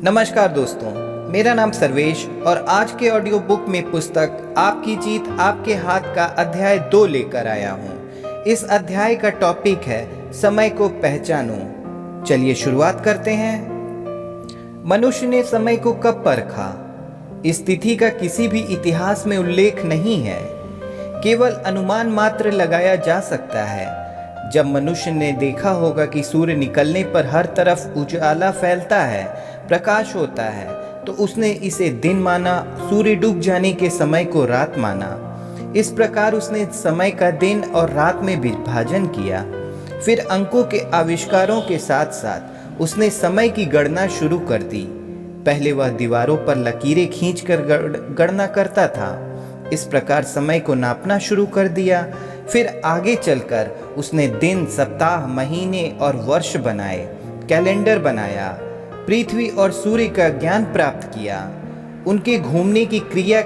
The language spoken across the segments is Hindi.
नमस्कार दोस्तों, मेरा नाम सर्वेश और आज के ऑडियो बुक में पुस्तक आपकी जीत आपके हाथ का अध्याय 2 लेकर आया हूँ। इस अध्याय का टॉपिक है समय को पहचानो। चलिए शुरुआत करते हैं। मनुष्य ने समय को कब परखा? इस तिथि का किसी भी इतिहास में उल्लेख नहीं है, केवल अनुमान मात्र लगाया जा सकता है। जब मनुष्य ने देखा होगा कि सूर्य निकलने पर हर तरफ उजाला फैलता है, प्रकाश होता है, तो उसने इसे दिन माना, सूर्य डूब जाने के समय को रात माना। इस प्रकार उसने समय का दिन और रात में विभाजन किया। फिर अंकों के आविष्कारों के साथ साथ उसने समय की गणना शुरू कर दी। पहले वह दीवारों पर लकीरें खींचकर गणना करता था। इस प्रकार समय को नापना शुरू कर दिया। फिर आगे चलकर उसने दिन, सप्ताह, महीने और वर्ष बनाए, कैलेंडर बनाया, पृथ्वी और सूर्य का ज्ञान प्राप्त किया। उनके घूमने की क्रिया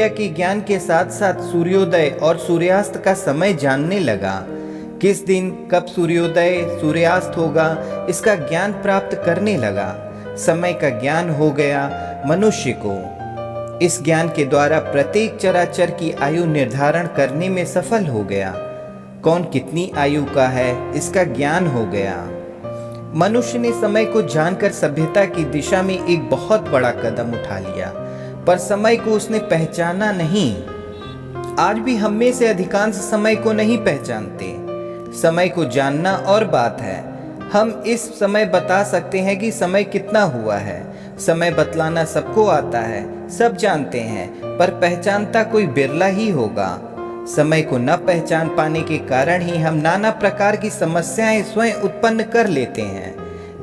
के ज्ञान के साथ साथ सूर्योदय और सूर्यास्त का समय जानने लगा। किस दिन कब सूर्योदय सूर्यास्त होगा, इसका ज्ञान प्राप्त करने लगा। समय का ज्ञान हो गया मनुष्य को। इस ज्ञान के द्वारा प्रत्येक चराचर की आयु निर्धारण करने में सफल हो गया। कौन कितनी आयु का है, इसका ज्ञान हो गया। मनुष्य ने समय को जानकर सभ्यता की दिशा में एक बहुत बड़ा कदम उठा लिया, पर समय को उसने पहचाना नहीं। आज भी हम में से अधिकांश समय को नहीं पहचानते। समय को जानना और बात है। हम इस समय बता सकते हैं कि समय कितना हुआ है। समय बतलाना सबको आता है, सब जानते हैं, पर पहचानता कोई बिरला ही होगा। समय को न पहचान पाने के कारण ही हम नाना प्रकार की समस्याएं स्वयं उत्पन्न कर लेते हैं,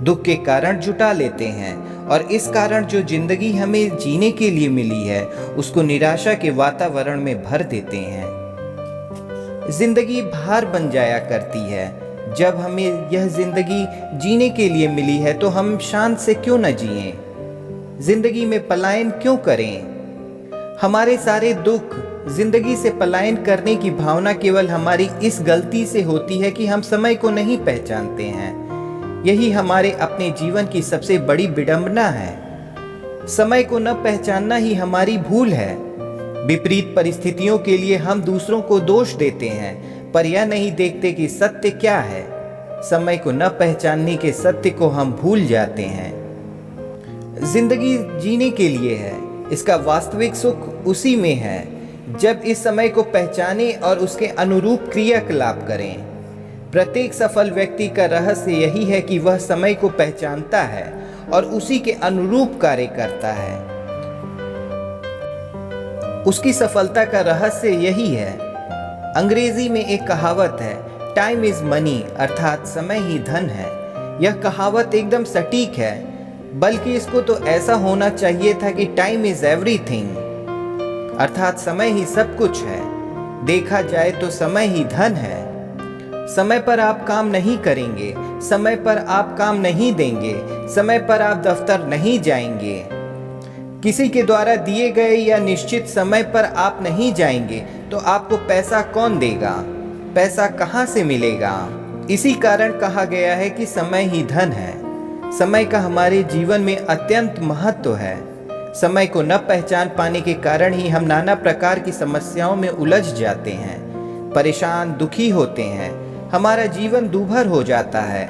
दुख के कारण जुटा लेते हैं, और इस कारण जो जिंदगी हमें जीने के लिए मिली है उसको निराशा के वातावरण में भर देते हैं। जिंदगी भार बन जाया करती है। जब हमें यह जिंदगी जीने के लिए मिली है तो हम शान से क्यों न जिएं? जिंदगी में पलायन क्यों करें? हमारे सारे दुख, जिंदगी से पलायन करने की भावना केवल हमारी इस गलती से होती है कि हम समय को नहीं पहचानते हैं। यही हमारे अपने जीवन की सबसे बड़ी विडंबना है। समय को न पहचानना ही हमारी भूल है। विपरीत परिस्थितियों के लिए हम दूसरों को दोष देते हैं, पर यह नहीं देखते कि सत्य क्या है। समय को न पहचानने के सत्य को हम भूल जाते हैं। जिंदगी जीने के लिए है, इसका वास्तविक सुख उसी में है जब इस समय को पहचाने और उसके अनुरूप क्रियाकलाप करें। प्रत्येक सफल व्यक्ति का रहस्य यही है कि वह समय को पहचानता है और उसी के अनुरूप कार्य करता है। उसकी सफलता का रहस्य यही है। अंग्रेजी में एक कहावत है, टाइम इज मनी, अर्थात समय ही धन है। यह कहावत एकदम सटीक है, बल्कि इसको तो ऐसा होना चाहिए था कि टाइम इज एवरीथिंग, अर्थात समय ही सब कुछ है। देखा जाए तो समय ही धन है। समय पर आप काम नहीं करेंगे, समय पर आप काम नहीं देंगे, समय पर आप दफ्तर नहीं जाएंगे, किसी के द्वारा दिए गए या निश्चित समय पर आप नहीं जाएंगे, तो आपको पैसा कौन देगा? पैसा कहाँ से मिलेगा? इसी कारण कहा गया है कि समय ही धन है। समय का हमारे जीवन में अत्यंत महत्व है। समय को न पहचान पाने के कारण ही हम नाना प्रकार की समस्याओं में उलझ जाते हैं, परेशान, दुखी होते हैं। हमारा जीवन दूभर हो जाता है,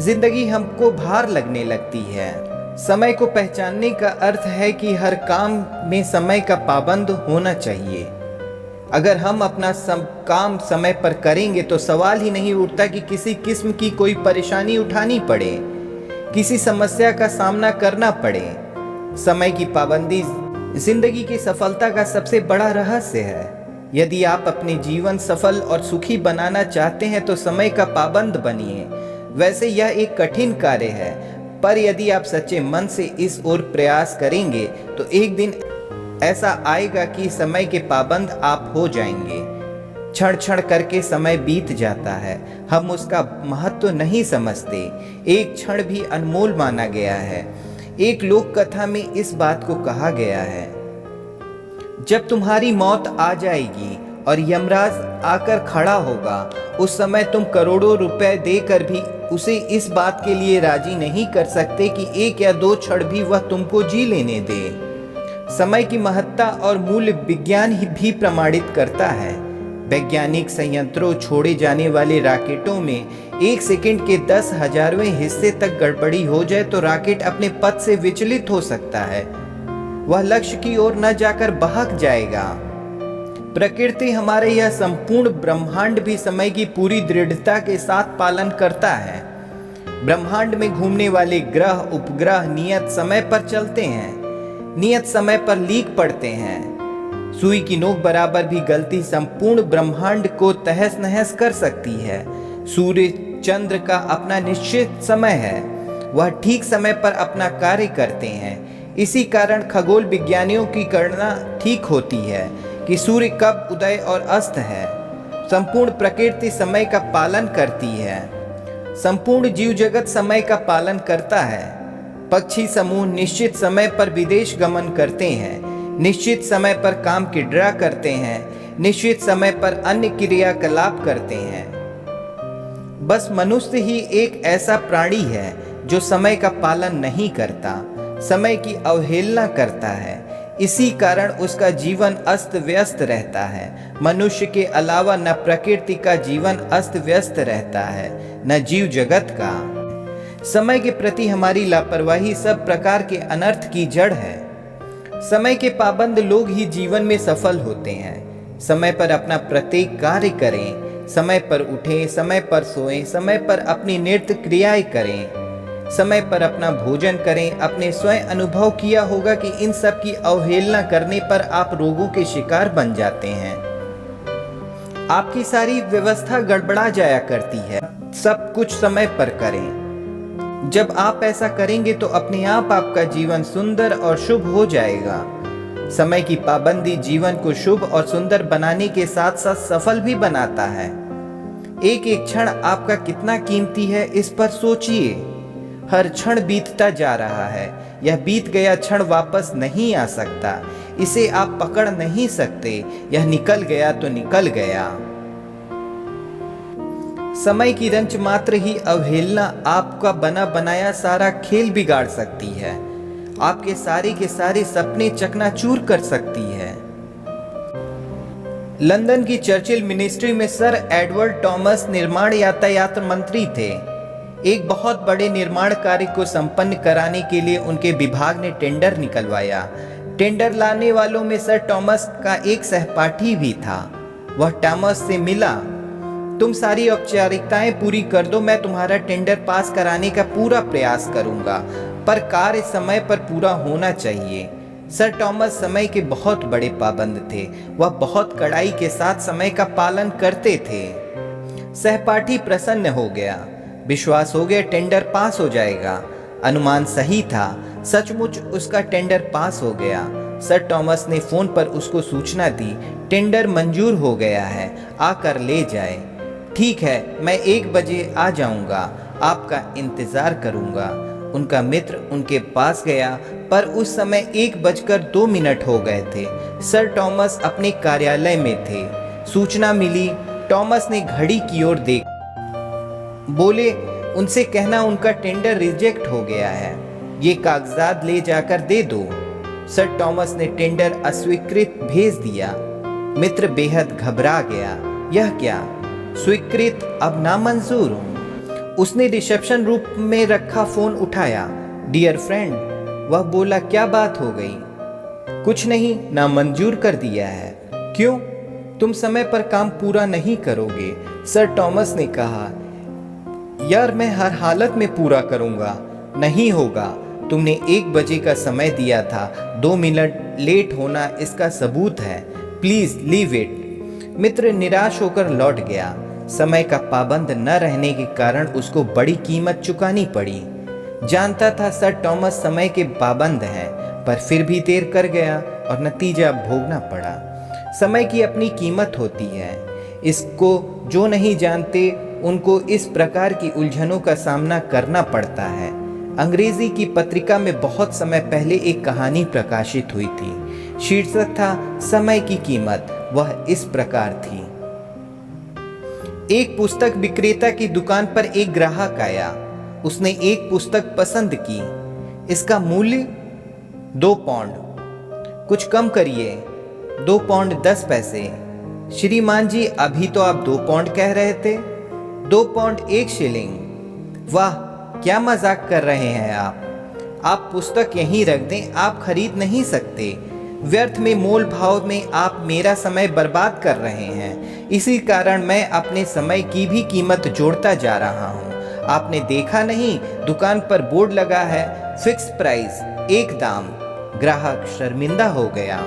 जिंदगी हमको भार लगने लगती है। समय को पहचानने का अर्थ है कि हर काम में समय का पाबंद होना चाहिए। अगर हम अपना काम समय पर करेंगे तो सवाल ही नहीं उठता कि किसी किस्म की कोई परेशानी उठानी पड़े, किसी समस्या का सामना करना पड़े। समय की पाबंदी जिंदगी की सफलता का सबसे बड़ा रहस्य है। यदि आप अपने जीवन सफल और सुखी बनाना चाहते हैं तो समय का पाबंद बनिए। वैसे यह एक कठिन कार्य है, पर यदि आप सच्चे मन से इस ओर प्रयास करेंगे तो एक दिन ऐसा आएगा कि समय के पाबंद आप हो जाएंगे। क्षण क्षण करके समय बीत जाता है, हम उसका महत्व नहीं समझते। एक क्षण भी अनमोल माना गया है। एक लोक कथा में इस बात को कहा गया है, जब तुम्हारी मौत आ जाएगी और यमराज आकर खड़ा होगा, उस समय तुम करोड़ों रुपए देकर भी उसे इस बात के लिए राजी नहीं कर सकते कि 1 या 2 क्षण भी वह तुमको जी लेने दे। समय की महत्ता और मूल्य विज्ञान ही भी प्रमाणित करता है। वैज्ञानिक संयंत्रों छोड़े जाने वाले रॉकेटों में 1 सेकंड के 10,000वें हिस्से तक गड़बड़ी हो जाए तो रॉकेट अपने पथ से विचलित हो सकता है, वह लक्ष्य की ओर न जाकर बहक जाएगा। प्रकृति, हमारे यह संपूर्ण ब्रह्मांड भी समय की पूरी दृढ़ता के साथ पालन करता है। ब्रह्मांड में घूमने वाले ग्रह उपग्रह नियत समय पर चलते हैं, नियत समय पर लीक पड़ते हैं। सुई की नोक बराबर भी गलती संपूर्ण ब्रह्मांड को तहस नहस कर सकती है। सूर्य चंद्र का अपना निश्चित समय है, वह ठीक समय पर अपना कार्य करते हैं। इसी कारण खगोल विज्ञानियों की गणना ठीक होती है कि सूर्य कब उदय और अस्त है। संपूर्ण प्रकृति समय का पालन करती है। संपूर्ण जीव जगत समय का पालन करता है। पक्षी समूह निश्चित समय पर विदेश गमन करते हैं, निश्चित समय पर काम की ड्रा करते हैं, निश्चित समय पर अन्य क्रियाकलाप करते हैं। बस मनुष्य ही एक ऐसा प्राणी है जो समय का पालन नहीं करता, समय की अवहेलना करता है। इसी कारण उसका जीवन अस्त व्यस्त रहता है। मनुष्य के अलावा न प्रकृति का जीवन अस्त व्यस्त रहता है, न जीव जगत का। समय के प्रति हमारी लापरवाही सब प्रकार के अनर्थ की जड़ है। समय के पाबंद लोग ही जीवन में सफल होते हैं। समय पर अपना प्रत्येक कार्य करें, समय पर उठें, समय पर सोएं, समय पर अपनी नित्य क्रियाएं करें, समय पर अपना भोजन करें। आपने स्वयं अनुभव किया होगा कि इन सब की अवहेलना करने पर आप रोगों के शिकार बन जाते हैं। आपकी सारी व्यवस्था गड़बड़ा जाया करती है। सब कुछ समय पर करें। जब आप ऐसा करेंगे तो अपने आप आपका जीवन सुंदर और शुभ हो जाएगा। समय की पाबंदी जीवन को शुभ और सुंदर बनाने के साथ साथ सफल भी बनाता है। एक एक क्षण आपका कितना कीमती है, इस पर सोचिए। हर क्षण बीतता जा रहा है। यह बीत गया क्षण वापस नहीं आ सकता, इसे आप पकड़ नहीं सकते। यह निकल गया तो निकल गया। समय की रंच मात्र ही अवहेलना आपका बना बनाया सारा खेल बिगाड़ सकती है, आपके सारे के सारे सपने चकनाचूर कर सकती है। लंदन की चर्चिल मिनिस्ट्री में सर एडवर्ड टॉमस निर्माण यातायात मंत्री थे। एक बहुत बड़े निर्माण कार्य को संपन्न कराने के लिए उनके विभाग ने टेंडर निकलवाया। टेंडर लाने वालों में सर टॉमस का एक सहपाठी भी था। वह टॉमस से मिला। तुम सारी औपचारिकताएं पूरी कर दो, मैं तुम्हारा टेंडर पास कराने का पूरा प्रयास करूंगा, पर कार्य समय पर पूरा होना चाहिए। सर टॉमस समय के बहुत बड़े पाबंद थे। वह बहुत कड़ाई के साथ समय का पालन करते थे। सहपाठी प्रसन्न हो गया, विश्वास हो गया टेंडर पास हो जाएगा। अनुमान सही था, सचमुच उसका टेंडर पास हो गया। सर टॉमस ने फोन पर उसको सूचना दी, टेंडर मंजूर हो गया है, आकर ले जाए। ठीक है, मैं 1 बजे आ जाऊंगा, आपका इंतजार करूंगा। उनका मित्र उनके पास गया, पर उस समय 1:02 हो गए थे। सर टॉमस अपने कार्यालय में थे। सूचना मिली। टॉमस ने घड़ी की ओर देख बोले, उनसे कहना उनका टेंडर रिजेक्ट हो गया है, ये कागजात ले जाकर दे दो। सर टॉमस ने टेंडर अस्वीकृत भेज दिया। मित्र बेहद घबरा गया। यह क्या? स्वीकृत, अब नामंजूर। उसने रिसेप्शन रूम में रखा फोन उठाया। डियर फ्रेंड, वह बोला, क्या बात हो गई? कुछ नहीं, नामंजूर कर दिया है। क्यों? तुम समय पर काम पूरा नहीं करोगे। सर टॉमस ने कहा, यार मैं हर हालत में पूरा करूंगा। नहीं होगा, तुमने 1 बजे का समय दिया था, 2 मिनट लेट होना इसका सबूत है। Please leave it. मित्र निराश होकर लौट गया। समय का पाबंद न रहने के कारण उसको बड़ी कीमत चुकानी पड़ी। जानता था सर टॉमस समय के पाबंद हैं, पर फिर भी देर कर गया और नतीजा भोगना पड़ा। समय की अपनी कीमत होती है। इसको जो नहीं जानते उनको इस प्रकार की उलझनों का सामना करना पड़ता है। अंग्रेजी की पत्रिका में बहुत समय पहले एक कहानी प्रकाशित हुई थी। शीर्षक था समय की कीमत। वह इस प्रकार थी, एक पुस्तक विक्रेता की दुकान पर एक ग्राहक आया। उसने एक पुस्तक पसंद की। इसका मूल्य 2 पाउंड। कुछ कम करिए। 2 पाउंड 10 पैसे। श्रीमान जी, अभी तो आप 2 पाउंड कह रहे थे। 2 पाउंड 1 शिलिंग। वाह, क्या मजाक कर रहे हैं आप पुस्तक यहीं रख दें, आप खरीद नहीं सकते। व्यर्थ में मोल भाव में आप मेरा समय बर्बाद कर रहे हैं। इसी कारण मैं अपने समय की भी कीमत जोड़ता जा रहा हूँ। आपने देखा नहीं, दुकान पर बोर्ड लगा है, फिक्स प्राइस, एक दाम। ग्राहक शर्मिंदा हो गया।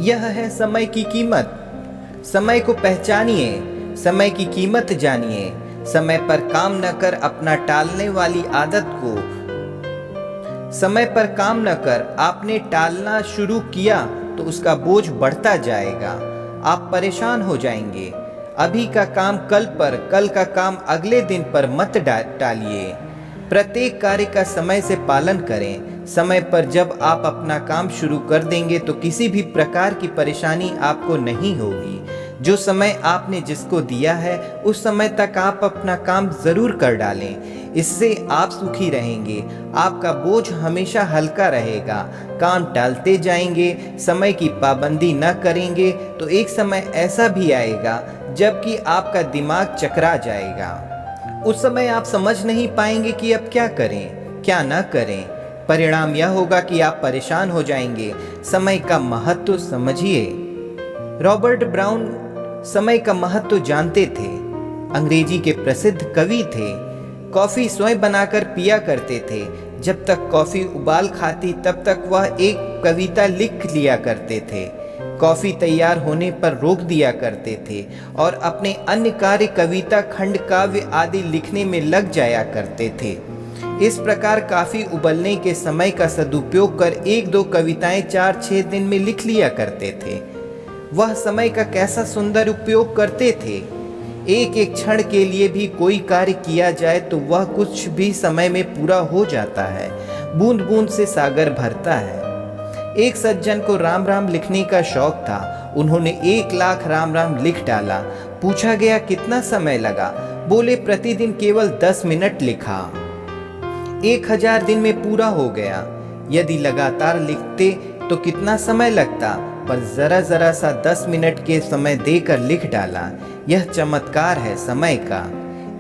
यह है समय की कीमत। समय को पहचानिए, समय की कीमत जानिए। समय पर काम न कर अपना टालने वाली आदत को समय पर काम न कर आपने टालना शुरू किया तो उसका बोझ बढ़ता जाएगा। आप परेशान हो जाएंगे। अभी का काम कल पर, कल का काम अगले दिन पर मत टालिए। प्रत्येक कार्य का समय से पालन करें। समय पर जब आप अपना काम शुरू कर देंगे तो किसी भी प्रकार की परेशानी आपको नहीं होगी। जो समय आपने जिसको दिया है उस समय तक आप अपना काम जरूर कर डालें। इससे आप सुखी रहेंगे। आपका बोझ हमेशा हल्का रहेगा। काम टालते जाएंगे, समय की पाबंदी न करेंगे तो एक समय ऐसा भी आएगा जबकि आपका दिमाग चकरा जाएगा। उस समय आप समझ नहीं पाएंगे कि अब क्या करें, क्या न करें। परिणाम यह होगा कि आप परेशान हो जाएंगे। समय का महत्व समझिए। रॉबर्ट ब्राउन समय का महत्व जानते थे। अंग्रेजी के प्रसिद्ध कवि थे। कॉफी स्वयं बनाकर पिया करते थे। जब तक कॉफी उबाल खाती तब तक वह एक कविता लिख लिया करते थे। कॉफी तैयार होने पर रोक दिया करते थे और अपने अन्य कार्य, कविता, खंड काव्य आदि लिखने में लग जाया करते थे। इस प्रकार काफी उबलने के समय का सदुपयोग कर 1-2 कविताएं 4-6 दिन में लिख लिया करते थे। वह समय का कैसा सुंदर उपयोग करते थे। एक एक क्षण के लिए भी कोई कार्य किया जाए तो वह कुछ भी समय में पूरा हो जाता है। बूंद बूंद से सागर भरता है। एक सज्जन को राम राम लिखने का शौक था। उन्होंने 1 लाख राम राम लिख डाला। पूछा गया कितना समय लगा। बोले प्रतिदिन केवल 10 मिनट लिखा। 1000 दिन में पूरा हो गया। यदि लगातार लिखते तो कितना समय लगता, पर जरा जरा सा 10 मिनट के समय देकर लिख डाला। यह चमत्कार है समय का।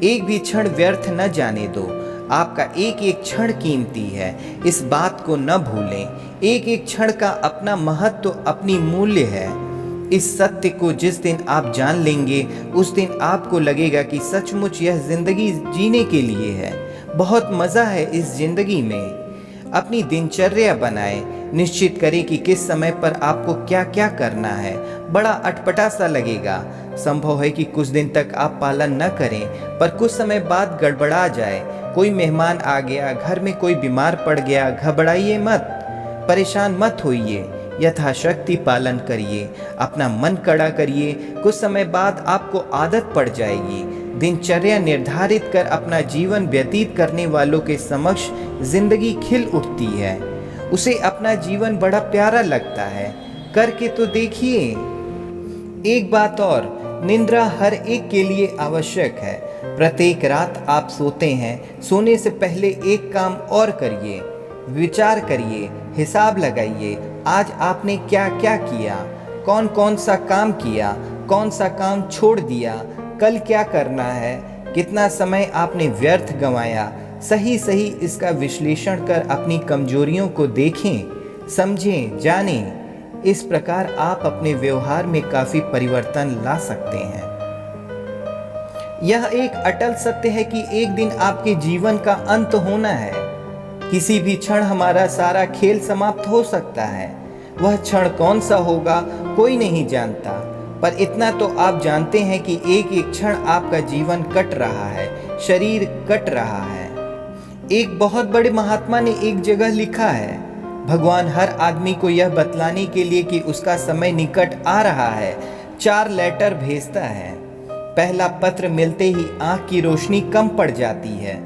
एक भी क्षण व्यर्थ न जाने दो। आपका एक एक क्षण कीमती है, इस बात को न भूलें। एक एक क्षण का अपना महत्व, अपनी मूल्य है। इस सत्य को जिस दिन आप जान लेंगे उस दिन आपको लगेगा कि सचमुच यह जिंदगी जीने के लिए है। बहुत मज़ा है इस जिंदगी में। अपनी दिनचर्या बनाएं। निश्चित करें कि किस समय पर आपको क्या क्या करना है। बड़ा अटपटा सा लगेगा। संभव है कि कुछ दिन तक आप पालन न करें, पर कुछ समय बाद गड़बड़ा जाए। कोई मेहमान आ गया, घर में कोई बीमार पड़ गया, घबराइए मत, परेशान मत होइए। यथाशक्ति पालन करिए। अपना मन कड़ा करिए। कुछ समय बाद आपको आदत पड़ जाएगी। दिनचर्या निर्धारित कर अपना जीवन व्यतीत करने वालों के समक्ष जिंदगी खिल उठती है। उसे अपना जीवन बड़ा प्यारा लगता है। करके तो देखिए। एक बात और, निद्रा हर एक के लिए आवश्यक है। प्रत्येक रात आप सोते हैं, सोने से पहले एक काम और करिए। विचार करिए, हिसाब लगाइए। आज आपने क्या क्या किया, कौन कौन सा काम किया, कौन सा काम छोड़ दिया, कल क्या करना है, कितना समय आपने व्यर्थ गंवाया। सही सही इसका विश्लेषण कर अपनी कमजोरियों को देखें, समझें, जानें। इस प्रकार आप अपने व्यवहार में काफी परिवर्तन ला सकते हैं। यह एक अटल सत्य है कि एक दिन आपके जीवन का अंत होना है। किसी भी क्षण हमारा सारा खेल समाप्त हो सकता है। वह क्षण कौन सा होगा कोई नहीं जानता, पर इतना तो आप जानते हैं कि एक एक क्षण आपका जीवन कट रहा है, शरीर कट रहा है। एक बहुत बड़े महात्मा ने एक जगह लिखा है, भगवान हर आदमी को यह बतलाने के लिए कि उसका समय निकट आ रहा है 4 लेटर भेजता है। पहला पत्र मिलते ही आंख की रोशनी कम पड़ जाती है।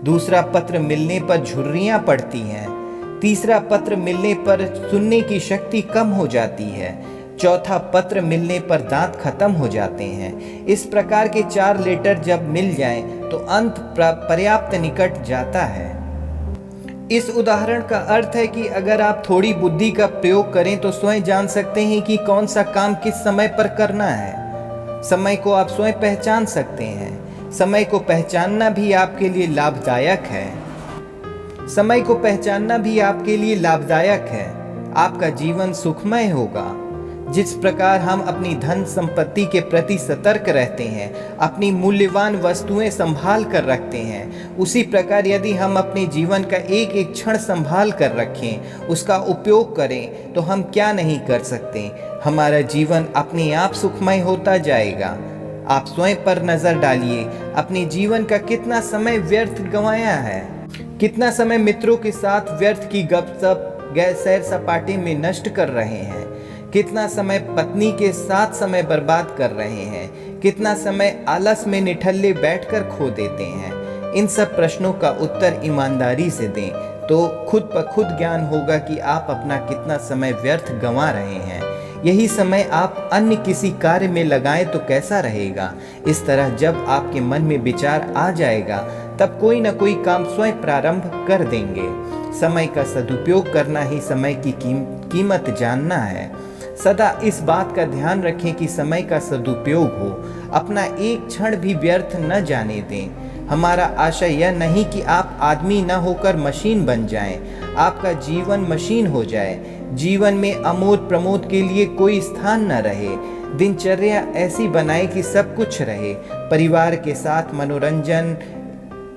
दूसरा पत्र मिलने पर झुर्रियां पड़ती हैं। तीसरा पत्र मिलने पर सुनने की शक्ति कम हो जाती है। चौथा पत्र मिलने पर दांत खत्म हो जाते हैं। इस प्रकार के 4 लेटर जब मिल जाएं तो अंत पर्याप्त निकट जाता है। इस उदाहरण का अर्थ है कि अगर आप थोड़ी बुद्धि का प्रयोग करें तो स्वयं जान सकते हैं कि कौन सा काम किस समय पर करना है। समय को आप स्वयं पहचान सकते हैं। समय को पहचानना भी आपके लिए लाभदायक है। समय को पहचानना भी आपके लिए लाभदायक है। आपका जीवन सुखमय होगा। जिस प्रकार हम अपनी धन संपत्ति के प्रति सतर्क रहते हैं, अपनी मूल्यवान वस्तुएं संभाल कर रखते हैं, उसी प्रकार यदि हम अपने जीवन का एक एक क्षण संभाल कर रखें, उसका उपयोग करें, तो हम क्या नहीं कर सकते। हमारा जीवन अपने आप सुखमय होता जाएगा। आप स्वयं पर नजर डालिए, अपने जीवन का कितना समय व्यर्थ गंवाया है। कितना समय मित्रों के साथ व्यर्थ की गपशप, सैर सपाटे में नष्ट कर रहे हैं। कितना समय पत्नी के साथ समय बर्बाद कर रहे हैं। कितना समय आलस में निठल्ले बैठकर खो देते हैं। इन सब प्रश्नों का उत्तर ईमानदारी से दें तो खुद ब खुद ज्ञान होगा कि आप अपना कितना समय व्यर्थ गंवा रहे हैं। यही समय आप अन्य किसी कार्य में लगाएं तो कैसा रहेगा। इस तरह जब आपके मन में विचार आ जाएगा तब कोई न कोई काम स्वयं प्रारंभ कर देंगे। समय का सदुपयोग करना ही समय की कीमत जानना है। सदा इस बात का ध्यान रखें कि समय का सदुपयोग हो। अपना एक क्षण भी व्यर्थ न जाने दें। हमारा आशय यह नहीं कि आप आदमी न होकर मशीन बन जाएं, आपका जीवन मशीन हो जाए। जीवन में अमोद प्रमोद के लिए कोई स्थान न रहे। दिनचर्या ऐसी बनाए कि सब कुछ रहे। परिवार के साथ मनोरंजन,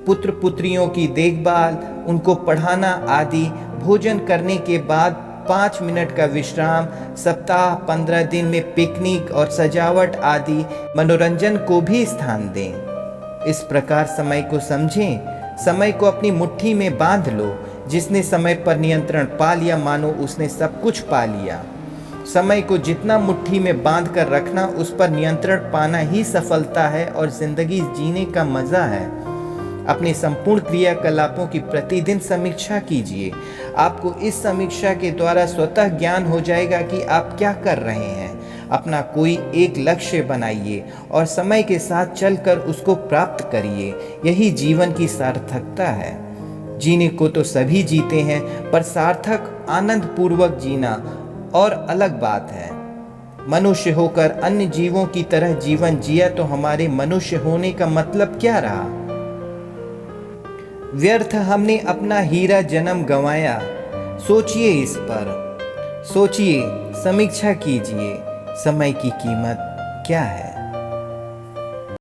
पुत्र पुत्रियों की देखभाल, उनको पढ़ाना आदि, भोजन करने के बाद 5 मिनट का विश्राम, सप्ताह 15 दिन में पिकनिक और सजावट आदि मनोरंजन को भी स्थान दें। इस प्रकार समय को समझें। समय को अपनी मुट्ठी में बांध लो। जिसने समय पर नियंत्रण पा लिया, मानो उसने सब कुछ पा लिया। समय को जितना मुट्ठी में बांध कर रखना, उस पर नियंत्रण पाना ही सफलता है और जिंदगी जीने का मजा है। अपने संपूर्ण क्रियाकलापों की प्रतिदिन समीक्षा कीजिए। आपको इस समीक्षा के द्वारा स्वतः ज्ञान हो जाएगा कि आप क्या कर रहे हैं। अपना कोई एक लक्ष्य बनाइए और समय के साथ चलकर उसको प्राप्त करिए। यही जीवन की सार्थकता है। जीने को तो सभी जीते हैं, पर सार्थक आनंद पूर्वक जीना और अलग बात है। मनुष्य होकर अन्य जीवों की तरह जीवन जिया तो हमारे मनुष्य होने का मतलब क्या रहा। व्यर्थ हमने अपना हीरा जन्म गंवाया। सोचिए, इस पर सोचिए, समीक्षा कीजिए, समय की कीमत क्या है।